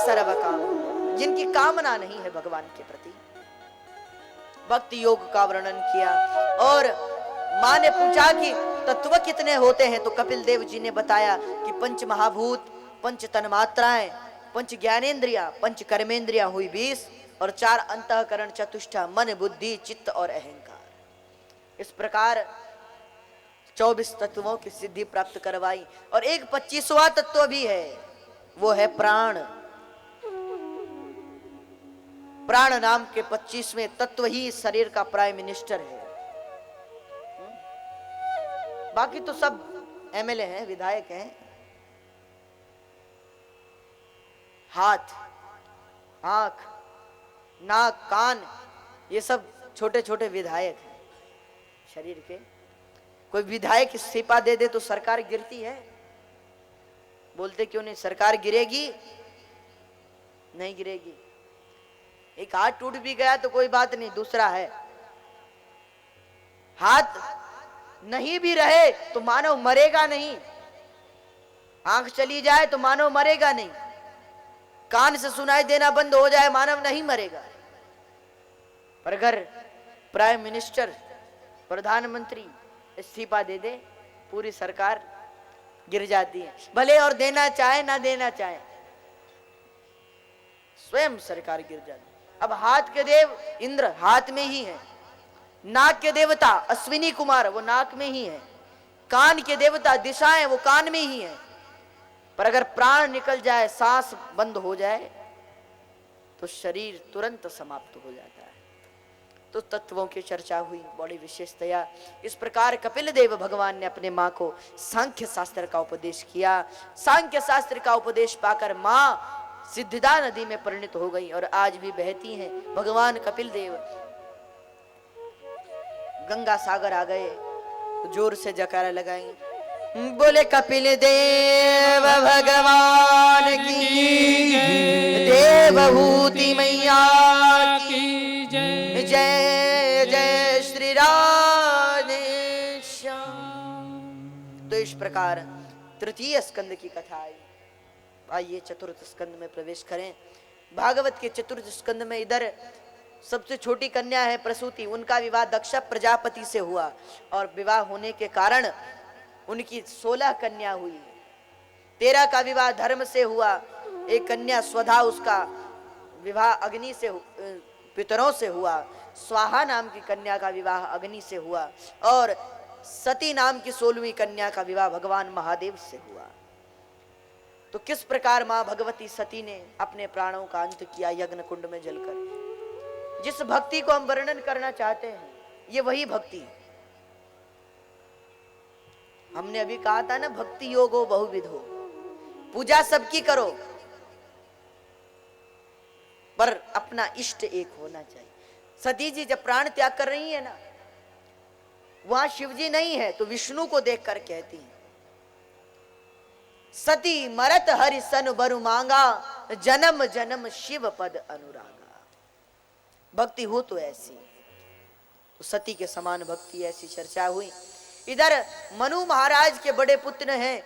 सर्व काम, जिनकी कामना नहीं है भगवान के प्रति। भक्ति योग का वर्णन किया और मां ने पूछा कि तत्व कितने होते हैं, तो कपिल देव जी ने बताया कि पंच महाभूत, पंच तन्मात्राएं, पंच ज्ञानेन्द्रिया, पंच कर्मेंद्रिया हुई 20 और 4 अंतःकरण चतुष्टा मन बुद्धि चित्त और अहंकार। इस प्रकार 24 तत्वों की सिद्धि प्राप्त करवाई। और एक 25वां तत्व भी है, वो है प्राण। प्राण नाम के 25वें तत्व ही शरीर का प्राइम मिनिस्टर है। बाकी तो सब एमएलए हैं, विधायक हैं। हाथ, आंख, नाक, कान, ये सब छोटे छोटे विधायक हैं शरीर के। कोई विधायक इस्तीफा दे दे तो सरकार गिरती है? बोलते क्यों नहीं? सरकार गिरेगी? नहीं गिरेगी। एक हाथ टूट भी गया तो कोई बात नहीं, दूसरा है। हाथ नहीं भी रहे तो मानव मरेगा नहीं। आंख चली जाए तो मानव मरेगा नहीं। कान से सुनाई देना बंद हो जाए, मानव नहीं मरेगा। पर अगर प्राइम मिनिस्टर, प्रधानमंत्री इस्तीफा दे दे, पूरी सरकार गिर जाती है। भले और देना चाहे ना देना चाहे, स्वयं सरकार गिर जाती है। अब हाथ के देव इंद्र हाथ में ही है, नाक के देवता अश्विनी कुमार वो नाक में ही है, कान के देवता दिशाएं वो कान में ही है। पर अगर प्राण निकल जाए, सांस बंद हो जाए, तो शरीर तुरंत समाप्त हो जाता है। तो तत्वों की चर्चा हुई बड़ी विशेषतया। इस प्रकार कपिल देव भगवान ने अपने मां को सांख्य शास्त्र का उपदेश किया। सांख्य शास्त्र का उपदेश पाकर मां सिद्धिदा नदी में परिणित हो गई और आज भी बहती हैं। भगवान कपिल देव गंगा सागर आ गए तो जोर से जयकारा लगाएंगे, बोले कपिल देव भगवान की, देवभूति मैया की जय। जय जय श्री राधे श्याम। तो इस प्रकार तृतीय स्कंद की कथा आई। आइए चतुर्थ स्कंद में प्रवेश करें। भागवत के चतुर्थ स्कंद में इधर सबसे छोटी कन्या है प्रसूति, उनका विवाह दक्ष प्रजापति से हुआ और विवाह होने के कारण उनकी 16 कन्या हुई। 13 का विवाह धर्म से हुआ, एक कन्या स्वधा, उसका विवाह अग्नि से, पितरों से हुआ। स्वाहा नाम की कन्या का विवाह अग्नि से हुआ और सती नाम की 16वीं कन्या का विवाह भगवान महादेव से हुआ। तो किस प्रकार मां भगवती सती ने अपने प्राणों का अंत किया यज्ञ कुंड में जलकर। जिस भक्ति को हम वर्णन करना चाहते हैं, ये वही भक्ति। हमने अभी कहा था ना, भक्ति योग हो बहुविध हो। पूजा सबकी करो पर अपना इष्ट एक होना चाहिए। सती जी जब प्राण त्याग कर रही है ना, वहां शिव जी नहीं है तो विष्णु को देखकर कहती है, सती मरत हरि सन बरु मांगा, जन्म जन्म शिव पद अनुरागा। भक्ति हो तो ऐसी, तो सती के समान भक्ति, ऐसी चर्चा हुई। इधर मनु महाराज के बड़े पुत्र हैं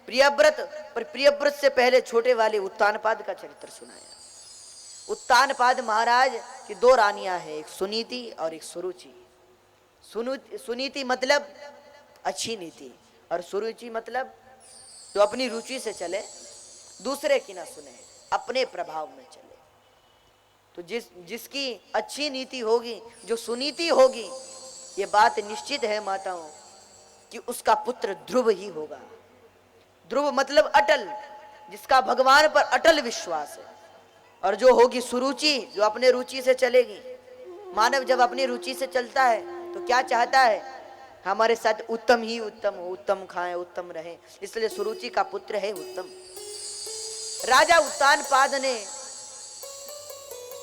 प्रियव्रत, पर प्रियव्रत से पहले छोटे वाले उत्तानपाद का चरित्र सुनाया। उत्तानपाद महाराज की 2 रानियां हैं, एक सुनीति और एक सुरुचि। सुनीति मतलब अच्छी नीति और सुरुचि मतलब जो अपनी रुचि से चले, दूसरे की ना सुने, अपने प्रभाव में चले। तो जिसकी अच्छी नीति होगी, जो सुनीति होगी, ये बात निश्चित है माताओं कि उसका पुत्र ध्रुव ही होगा। ध्रुव मतलब अटल, जिसका भगवान पर अटल विश्वास है। और जो होगी सुरुचि, जो अपने रुचि से चलेगी। मानव जब अपनी रुचि से चलता है तो क्या चाहता है? हमारे साथ उत्तम ही उत्तम हो, उत्तम खाएं, उत्तम रहें। इसलिए सुरुचि का पुत्र है उत्तम। राजा उत्तानपाद ने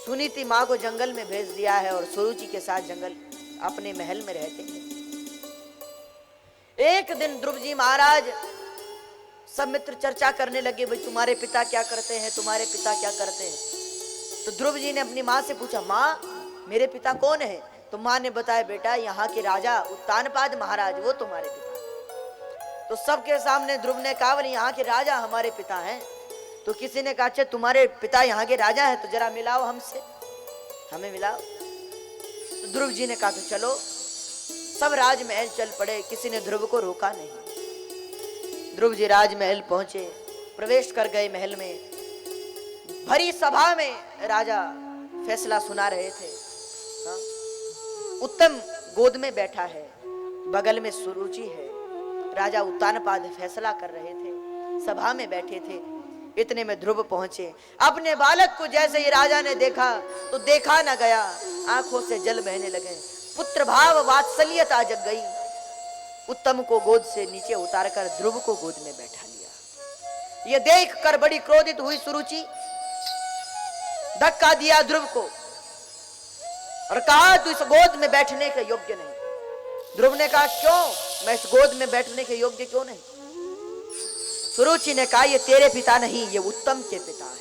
सुनीति मां को जंगल में भेज दिया है और सुरुचि के साथ जंगल अपने महल में रहते हैं। एक दिन ध्रुव जी महाराज सब मित्र चर्चा करने लगे, भाई तुम्हारे पिता क्या करते हैं, तुम्हारे पिता क्या करते हैं। तो ध्रुव जी ने अपनी मां से पूछा, मां मेरे पिता कौन है? तो मां ने बताया, बेटा यहाँ के राजा उत्तानपाद महाराज, वो तुम्हारे पिता। तो सबके सामने ध्रुव ने कहा, बोले यहाँ के राजा हमारे पिता हैं। तो किसी ने कहा अच्छा तुम्हारे पिता यहाँ के राजा है तो जरा मिलाओ हमसे, हमें मिलाओ। तो ध्रुव जी ने कहा तो चलो। सब राजमहल चल पड़े, किसी ने ध्रुव को रोका नहीं। ध्रुव जी राजमहल पहुंचे, प्रवेश कर गए महल में। भरी सभा में राजा फैसला सुना रहे थे। हाँ? उत्तम गोद में बैठा है, बगल में सुरुचि है। राजा उत्तानपाद फैसला कर रहे थे, सभा में बैठे थे। इतने में ध्रुव पहुंचे। अपने बालक को जैसे ही राजा ने देखा तो देखा न गया, आंखों से जल बहने लगे। पुत्र भाव वात्सल्यता जग गई। उत्तम को गोद से नीचे उतारकर ध्रुव को गोद में बैठा लिया। यह देख कर बड़ी क्रोधित हुई सुरुचि, धक्का दिया ध्रुव को और कहा तू इस गोद में बैठने के योग्य नहीं। ध्रुव ने कहा क्यों, मैं इस गोद में बैठने के योग्य क्यों नहीं? सुरुचि ने कहा ये तेरे पिता नहीं, ये उत्तम के पिता है।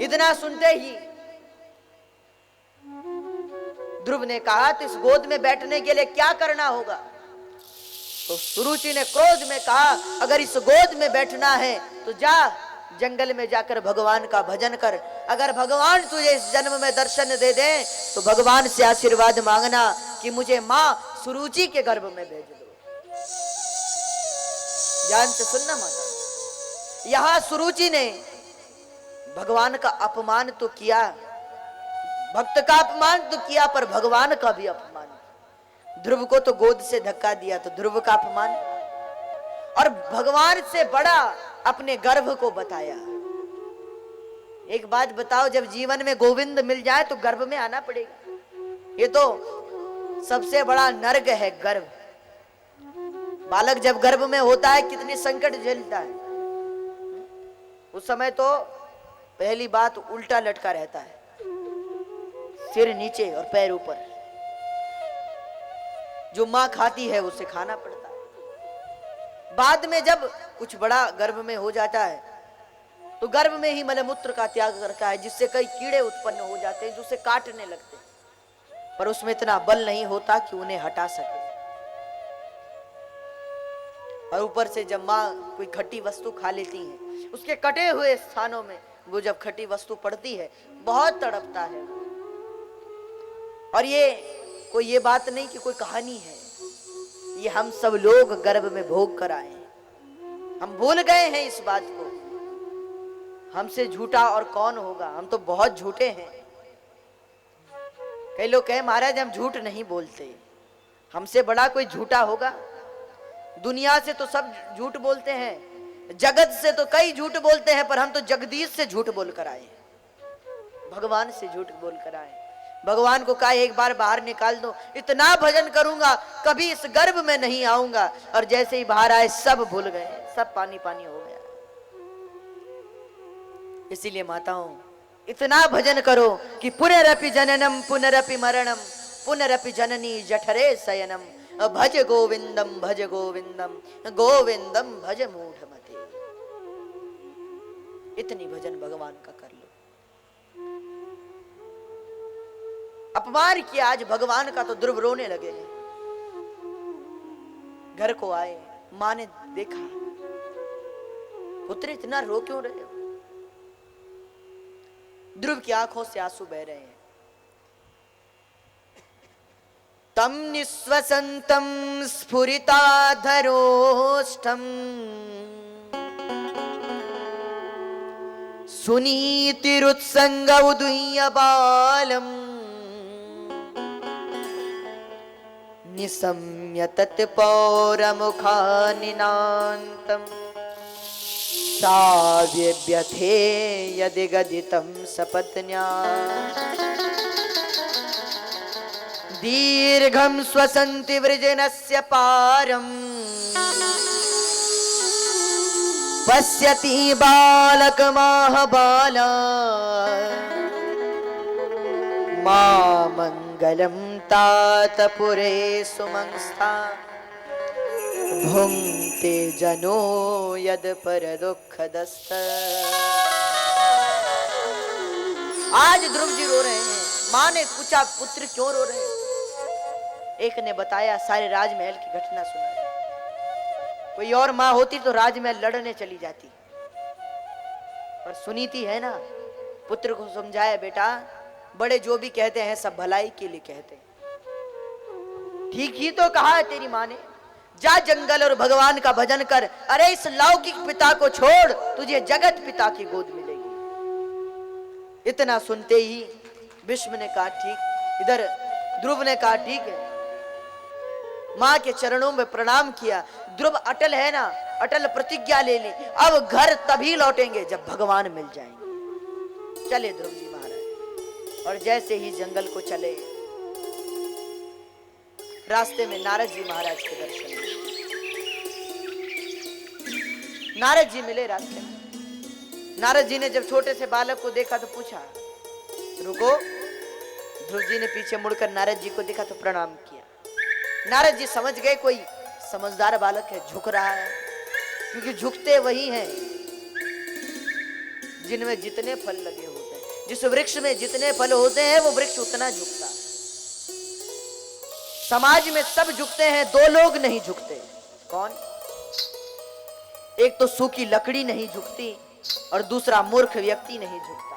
इतना सुनते ही ध्रुव ने कहा तो इस गोद में बैठने के लिए क्या करना होगा? तो सुरुचि ने क्रोध में कहा अगर इस गोद में बैठना है तो जा जंगल में जाकर भगवान का भजन कर। अगर भगवान तुझे इस जन्म में दर्शन दे दे तो भगवान से आशीर्वाद मांगना कि मुझे मां सुरुचि के गर्भ में भेज दो। ध्यान से सुनना माता, यहां सुरुचि ने भगवान का अपमान तो किया, भक्त का अपमान तो किया, पर भगवान का भी अपमान। ध्रुव को तो गोद से धक्का दिया तो ध्रुव का अपमान, और भगवान से बड़ा अपने गर्भ को बताया। एक बात बताओ, जब जीवन में गोविंद मिल जाए तो गर्भ में आना पड़ेगा। ये तो सबसे बड़ा नर्क है गर्भ। बालक जब गर्भ में होता है कितने संकट झेलता है। उस समय तो पहली बात उल्टा लटका रहता है, सिर नीचे और पैर ऊपर। जो मां खाती है उसे खाना पड़ता है। बाद में जब कुछ बड़ा गर्भ में हो जाता है तो गर्भ में ही मलमूत्र का त्याग करता है, जिससे कई कीड़े उत्पन्न हो जाते हैं जो उसे काटने लगते हैं, पर उसमें इतना बल नहीं होता कि उन्हें हटा सके। और ऊपर से जब मां कोई खट्टी वस्तु खा लेती है, उसके कटे हुए स्थानों में वो जब खट्टी वस्तु पड़ती है बहुत तड़पता है। और ये कोई ये बात नहीं कि कोई कहानी है, ये हम सब लोग गर्भ में भोग कर आए हैं। हम भूल गए हैं इस बात को। हमसे झूठा और कौन होगा, हम तो बहुत झूठे हैं। कई लोग कहे महाराज हम झूठ नहीं बोलते, हमसे बड़ा कोई झूठा होगा? दुनिया से तो सब झूठ बोलते हैं, जगत से तो कई झूठ बोलते हैं, पर हम तो जगदीश से झूठ बोलकर आए, भगवान से झूठ बोलकर आए। भगवान को कहा एक बार बाहर निकाल दो, इतना भजन करूंगा कभी इस गर्भ में नहीं आऊंगा। और जैसे ही बाहर आए सब भूल गए, सब पानी पानी हो गया। इसीलिए माताओं इतना भजन करो कि पुनरपि जननम पुनरपि मरणम पुनरपि जननी जठरे शयनम भज गोविंदम गोविंदम भज मूढ़मते। इतनी भजन भगवान का कर लो। अपमान किया आज भगवान का तो ध्रुव रोने लगे हैं। घर को आए, मां ने देखा, पुत्र इतना रो क्यों रहे हो? ध्रुव की आंखों से आंसू बह रहे हैं। तम निस्वसंतम स्फुरिताधरोष्ठम सुनीतिरुत्संग उदुह्य बालम निसम्य तत्पौरमुखानिनान्तम् साव्यभ्यथे यदि गदितं सपत्न्या दीर्घं स्वसन्ति वृजनस्य पारम् पश्यति बालकमाहबाला मामङ्गलं तातपुरे सुमंस्था भुंक्ते जनो यद पर दुःखदस्त। आज ध्रुव जी रो रहे हैं। मां ने पूछा पुत्र क्यों रो रहे हैं? एक ने बताया सारे राजमहल की घटना सुनाई। कोई और माँ होती तो राजमहल लड़ने चली जाती, पर सुनीति है ना, पुत्र को समझाया, बेटा बड़े जो भी कहते हैं सब भलाई के लिए कहते हैं। ठीक ही तो कहा है तेरी माँ ने, जा जंगल और भगवान का भजन कर। अरे इस लौकिक पिता को छोड़, तुझे जगत पिता की गोद मिलेगी। इतना सुनते ही भीष्म ने कहा ठीक, इधर ध्रुव ने कहा ठीक है, माँ के चरणों में प्रणाम किया। ध्रुव अटल है ना, अटल प्रतिज्ञा ले ली, अब घर तभी लौटेंगे जब भगवान मिल जाएंगे। चले ध्रुव जी महाराज, और जैसे ही जंगल को चले, रास्ते में नारद जी महाराज के दर्शन हुए। नारद जी मिले रास्ते में। नारद जी ने जब छोटे से बालक को देखा तो पूछा, रुको। ध्रुव जी ने पीछे मुड़कर नारद जी को देखा तो प्रणाम किया। नारद जी समझ गए कोई समझदार बालक है, झुक रहा है, क्योंकि झुकते वही हैं जिनमें जितने फल लगे होते हैं। जिस वृक्ष में जितने फल होते हैं वो वृक्ष उतना झुकता है। समाज में सब झुकते हैं, दो लोग नहीं झुकते। कौन? एक तो सूखी लकड़ी नहीं झुकती और दूसरा मूर्ख व्यक्ति नहीं झुकता।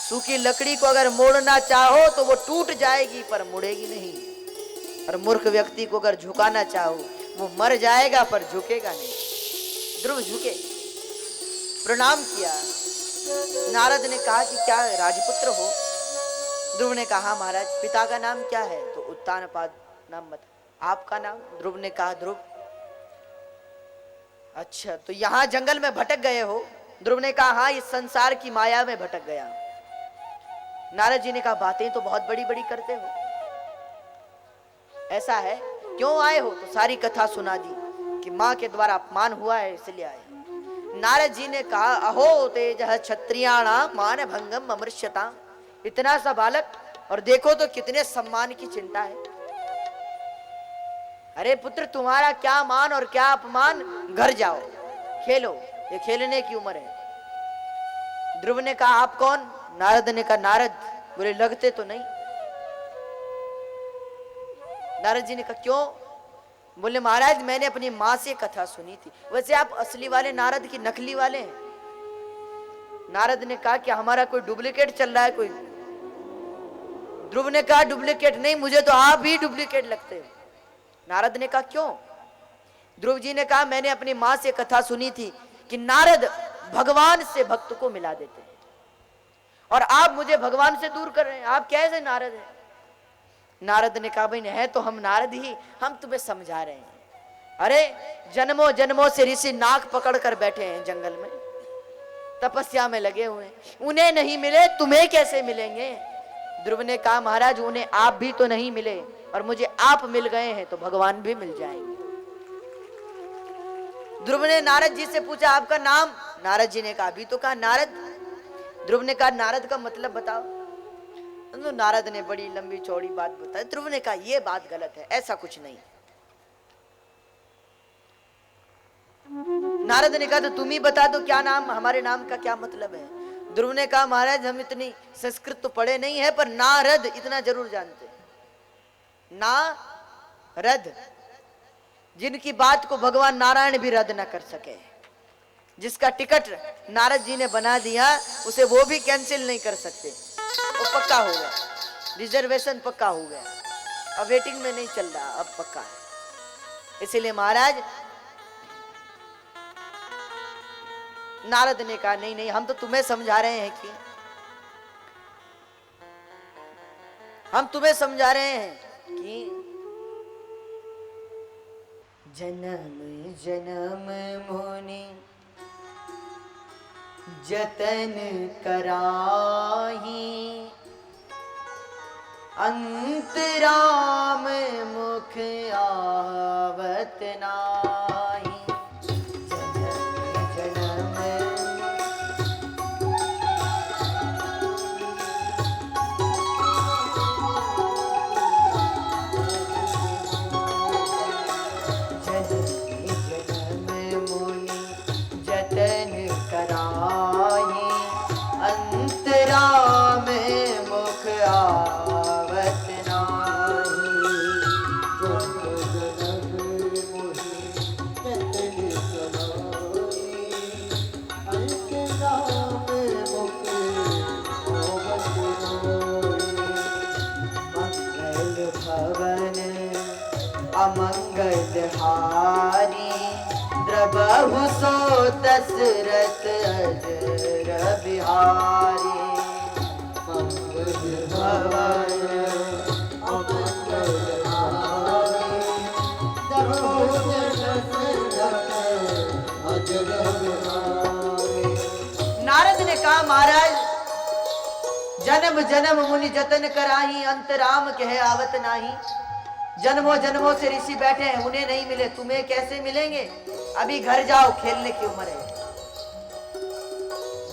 सूखी लकड़ी को अगर मोड़ना चाहो तो वो टूट जाएगी पर मुड़ेगी नहीं, और मूर्ख व्यक्ति को अगर झुकाना चाहो वो मर जाएगा पर झुकेगा नहीं। ध्रुव झुके, प्रणाम किया। नारद ने कहा कि क्या राजपुत्र हो? ध्रुव ने कहा महाराज, पिता का नाम क्या है? तो उत्तानपाद नाम बता। आपका नाम? ध्रुव ने कहा ध्रुव। अच्छा, तो यहां जंगल में भटक गए हो? ध्रुव ने कहा हाँ, इस संसार की माया में भटक गया। नारद जी ने कहा बातें तो बहुत बड़ी बड़ी करते हो, ऐसा है क्यों आए हो? तो सारी कथा सुना दी कि माँ के द्वारा अपमान हुआ है इसलिए आए। नारद जी ने कहा अहो तेज क्षत्रियाणाम मान भंगम अमृष्यता। इतना सा बालक, और देखो तो कितने सम्मान की चिंता है। अरे पुत्र, तुम्हारा क्या मान और क्या अपमान, घर जाओ खेलो, ये खेलने की उम्र है। ध्रुव ने कहा आप कौन? नारद ने कहा नारद। बोले लगते तो नहीं। नारद जी ने कहा क्यों? बोले महाराज मैंने अपनी माँ से कथा सुनी थी। वैसे आप असली वाले नारद की नकली वाले हैं? नारद ने कहा कि हमारा कोई डुप्लीकेट चल रहा है कोई? ध्रुव ने कहा डुप्लीकेट नहीं, मुझे तो आप ही डुप्लीकेट लगते हो। नारद ने कहा क्यों? ध्रुव जी ने कहा मैंने अपनी माँ से कथा सुनी थी कि नारद भगवान से भक्त को मिला देते हैं, और आप मुझे भगवान से दूर कर रहे हैं, आप कैसे नारद हैं? नारद ने कहा भाई है तो हम नारद ही, हम तुम्हें समझा रहे हैं। अरे जन्मों जन्मों से ऋषि नाक पकड़ कर बैठे हैं जंगल में, तपस्या में लगे हुए हैं, उन्हें नहीं मिले तुम्हें कैसे मिलेंगे? ध्रुव ने कहा महाराज उन्हें आप भी तो नहीं मिले, और मुझे आप मिल गए हैं तो भगवान भी मिल जाएंगे। ध्रुव ने नारद जी से पूछा आपका नाम? नारद जी ने कहा अभी तो कहा नारद। ध्रुव ने कहा नारद का मतलब बताओ। तो नारद ने बड़ी लंबी चौड़ी बात बताई। ध्रुव ने कहा यह बात गलत है, ऐसा कुछ नहीं। नारद ने कहा तो तुम ही बता दो क्या नाम, हमारे नाम का क्या मतलब है? ध्रुव ने कहा महाराज हम इतनी संस्कृत तो पढ़े नहीं है, पर नारद इतना जरूर जानते हैं। नारद, जिनकी बात को भगवान नारायण भी रद्द न कर सके, जिसका टिकट नारद जी ने बना दिया उसे वो भी कैंसिल नहीं कर सकते। वो पक्का हो गया, रिजर्वेशन पक्का हो गया, अब वेटिंग में नहीं चल रहा, अब पक्का है। इसीलिए महाराज नारद ने कहा नहीं नहीं, हम तो तुम्हें समझा रहे हैं कि हम तुम्हें समझा रहे हैं कि जन्म जन्म मुनि जतन कराही, अंतराम मुख आवत नाही। दशरथ अजर बिहारी मंगल भवन नारद ने कहा महाराज जन्म जन्म मुनि जतन कराही अंत राम कहे आवत नाही। जन्मों जन्मों से ऋषि बैठे हैं उन्हें नहीं मिले, तुम्हें कैसे मिलेंगे? अभी घर जाओ, खेलने की उम्र है।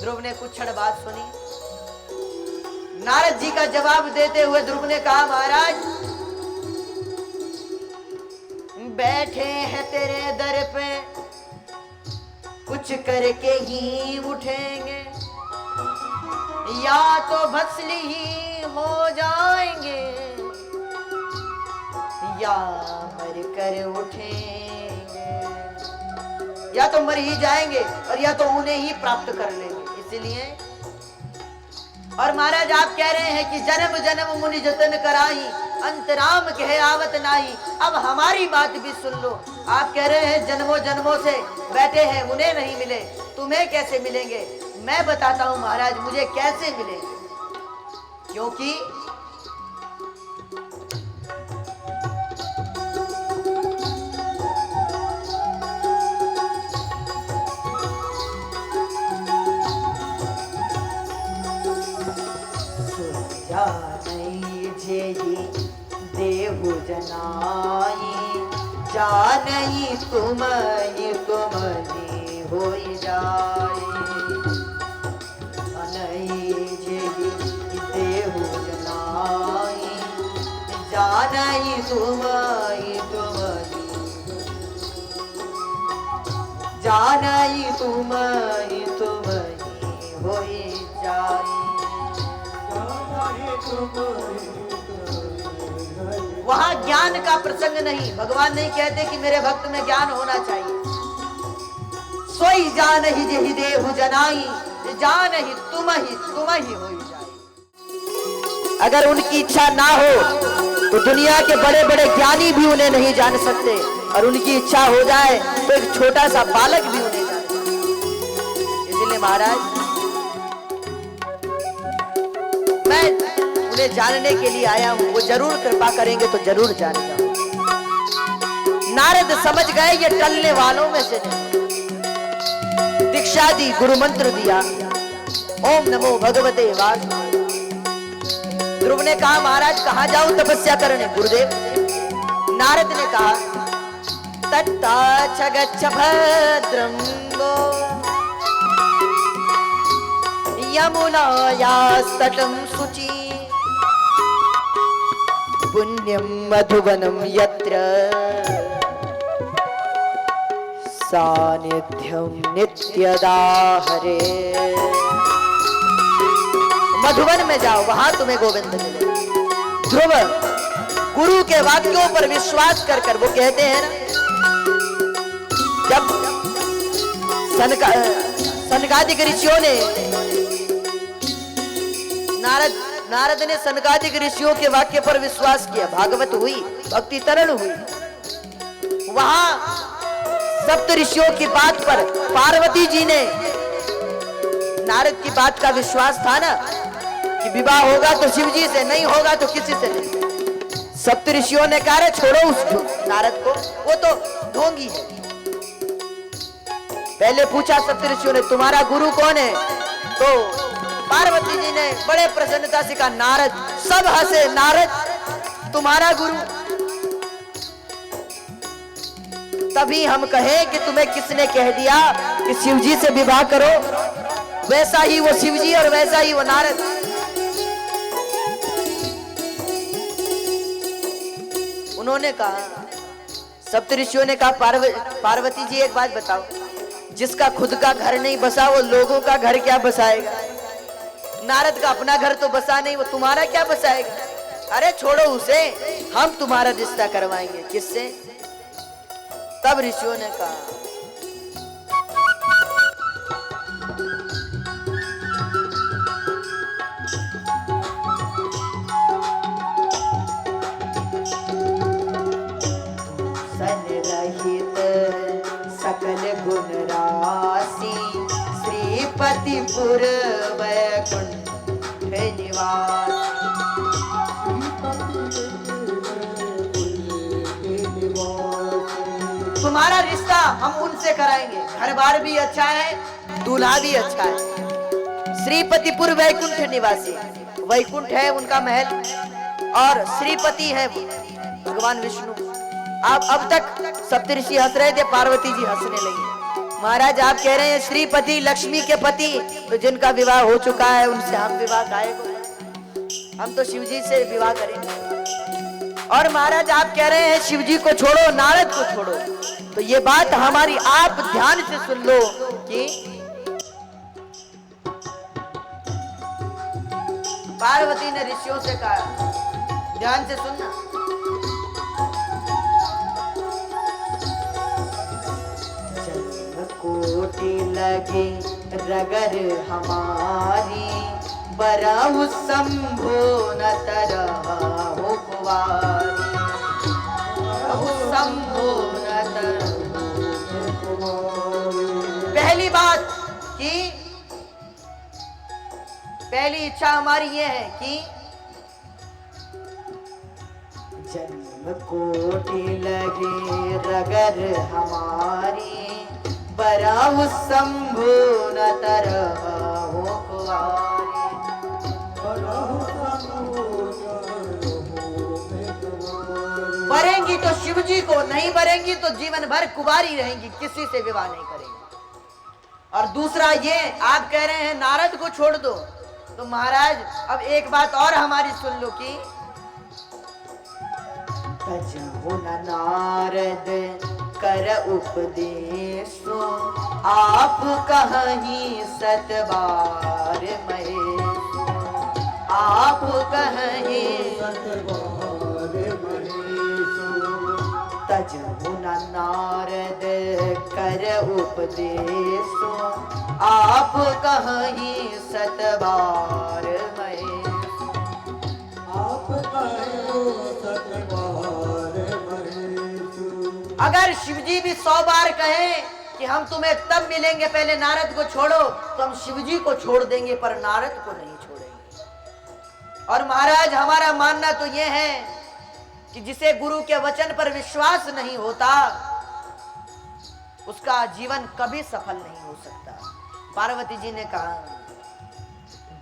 ध्रुव ने कुछ क्षण बात सुनी। नारद जी का जवाब देते हुए ध्रुव ने कहा महाराज बैठे हैं तेरे दर पे, कुछ करके ही उठेंगे, या तो भस्ली ही हो जाएंगे या मर कर उठेंगे, या तो मर ही जाएंगे और या तो उन्हें ही प्राप्त कर लेंगे। इसलिए और महाराज आप कह रहे हैं कि जन्म जन्म मुनि जतन कराही अंत राम कहे आवत नाही। अब हमारी बात भी सुन लो। आप कह रहे हैं जन्मों जन्मों से बैठे हैं उन्हें नहीं मिले, तुम्हें कैसे मिलेंगे? मैं बताता हूं महाराज मुझे कैसे मिलेंगे। क्योंकि देहु जनाई जानई तुमहि तुमहि होई जाए, अनई जेहि देहु जनाई जानई तुमहि तुमहि जानई तुमहि तुमहि होई जाए। वहां ज्ञान का प्रसंग नहीं। भगवान नहीं कहते कि मेरे भक्त में ज्ञान होना चाहिए। सोई जान ही जेहि देहु जनाई जान ही तुम ही होई जाए। अगर उनकी इच्छा ना हो तो दुनिया के बड़े बड़े ज्ञानी भी उन्हें नहीं जान सकते, और उनकी इच्छा हो जाए तो एक छोटा सा बालक भी उन्हें जाने। इसलिए महाराज मैं उन्हें जानने के लिए आया हूं, वो जरूर कृपा करेंगे तो जरूर जान जाऊंगा। नारद समझ गए ये टलने वालों में से नहीं। दीक्षा दी, गुरु मंत्र दिया, ओम नमो भगवते वासुदेवाय। ध्रुव ने कहा महाराज कहां जाऊं तपस्या करने? गुरुदेव। नारद ने कहा तत्ता च गच्छ भद्रं गो यमुनायास्तटं शुचि पुण्यं मधुवनं यत्र सानिध्यं नित्यदा हरे। मधुवन में जाओ, वहां तुम्हें गोविंद मिले। ध्रुव गुरु के वाक्यों पर विश्वास कर कर वो कहते हैं ना, जब सनकादिक ऋषियों ने नारद ने सनकादिक ऋषियों के वाक्य पर विश्वास किया, भागवत हुई, भक्ति तरल हुई। वहां सप्त ऋषियों की बात पर पार्वती जी ने नारद की बात का विश्वास था ना कि विवाह होगा तो शिव जी से, नहीं होगा तो किसी से नहीं। सप्त ऋषियों ने कहा छोड़ो उस नारद को, वो तो ढोंगी है। पहले पूछा सप्त ऋषियों ने तुम्हारा गुरु कौन है? तो पार्वती जी ने बड़े प्रसन्नता से कहा नारद। सब हंसे, नारद तुम्हारा गुरु? तभी हम कहें कि तुम्हें किसने कह दिया कि शिव जी से विवाह करो? वैसा ही वो शिव जी और वैसा ही वो नारद। उन्होंने कहा, सप्तऋषियों ने कहा पार्वती जी एक बात बताओ, जिसका खुद का घर नहीं बसा वो लोगों का घर क्या बसाएगा? नारद का अपना घर तो बसा नहीं, वो तुम्हारा क्या बसाएगा? अरे छोड़ो उसे, हम तुम्हारा रिश्ता करवाएंगे। किससे? तब ऋषियों ने कहा सन रहित सकल गुण रास श्रीपतिपुर वैकुंठ निवास। तुम्हारा रिश्ता हम उनसे कराएंगे, घर बार भी अच्छा है, दूल्हा भी अच्छा है। श्रीपतिपुर वैकुंठ निवासी, वैकुंठ है उनका महल और श्रीपति है भगवान विष्णु। अब तक सप्तऋषि हंस रहे थे, पार्वती जी हंसने लगी। महाराज आप कह रहे हैं श्रीपति लक्ष्मी के पति, तो जिनका विवाह हो चुका है उनसे हम विवाह काहे को, हम तो शिव जी से विवाह करेंगे। और महाराज आप कह रहे हैं शिव जी को छोड़ो, नारद को छोड़ो, तो ये बात हमारी आप ध्यान से सुन लो कि पार्वती ने ऋषियों से कहा, ध्यान से सुनना। कोटि लगे रगर हमारी, बराहु शंभो न तरहु कुवारी, बराहु शंभो न तरहु कुवारी। पहली बात कि पहली इच्छा हमारी ये है कि जन्म कोटि लगे रगर हमारी, बराहु शंभो न तरहु कुवारी। बरेंगी तो शिव जी को, नहीं बरेंगी तो जीवन भर कुवारी रहेंगी, किसी से विवाह नहीं करेंगी। और दूसरा ये आप कह रहे हैं नारद को छोड़ दो, तो महाराज अब एक बात और हमारी सुन लो कि तजहु न नारद कर उपदेशो, आप कहीं सत बार महेशो, आप कहीं सत बार महेशो। तजहु न नारद कर उपदेशो, आप कहीं सत बार महेशो, आप कहीं सत बार महेशो। अगर शिवजी भी 100 बार कहें कि हम तुम्हें तब मिलेंगे, पहले नारद को छोड़ो, तो हम शिवजी को छोड़ देंगे पर नारद को नहीं छोड़ेंगे। और महाराज हमारा मानना तो यह है कि जिसे गुरु के वचन पर विश्वास नहीं होता उसका जीवन कभी सफल नहीं हो सकता। पार्वती जी ने कहा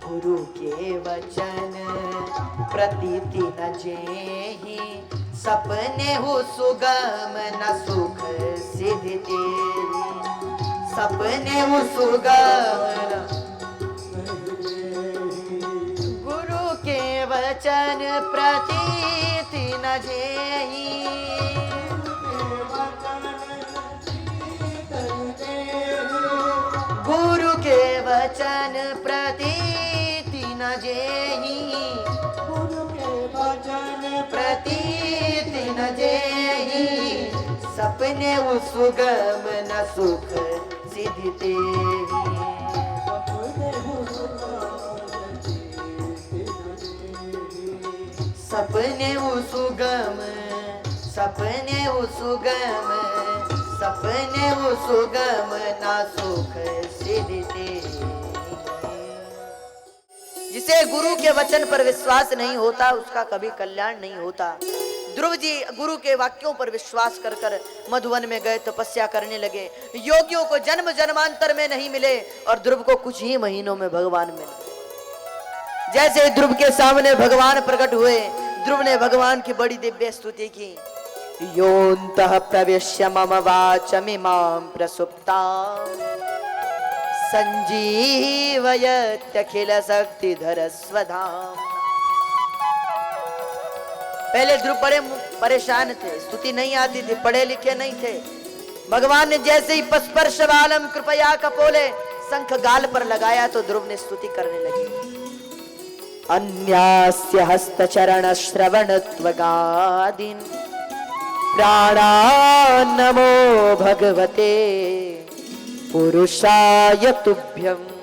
गुरु के वचन प्रतीति न जेहि, सपने हो सुगम न सुख सिद्धि तेरी, सपने हो सुगम न। गुरु के वचन प्रतीति न जेहि, गुरु के वचन प्रतीति न जेहि, गुरु के वचन प्रतीति न जेहि, सपने सुगम न सुख सिद्धि तेहि, सपने सुगम, सपने सुगम, सपने सुगम न सुख सिद्धि तेहि। जिसे गुरु के वचन पर विश्वास नहीं होता उसका कभी कल्याण नहीं होता। ध्रुव जी गुरु के वाक्यों पर विश्वास कर कर मधुवन में गए, तपस्या करने लगे। योगियों को जन्म जन्मांतर में नहीं मिले और ध्रुव को कुछ ही महीनों में भगवान मिले। जैसे ध्रुव के सामने भगवान प्रकट हुए, ध्रुव ने भगवान की बड़ी दिव्य स्तुति की। योऽन्तः प्रविश्य मम वाचमिमां प्रसुप्तां, संजीवयत्यखिल शक्तिधर स्वधाम। पहले ध्रुव बड़े परेशान थे, स्तुति नहीं आती थी, पढ़े लिखे नहीं थे। भगवान ने जैसे ही पस्पर्श बालम कृपया कपोले शंख गाल पर लगाया तो ध्रुव ने स्तुति करने लगी। अन्यास्य हस्तचरण श्रवण त्वगादीन्, प्राणान् नमो भगवते पुरुषाय तुभ्यम्।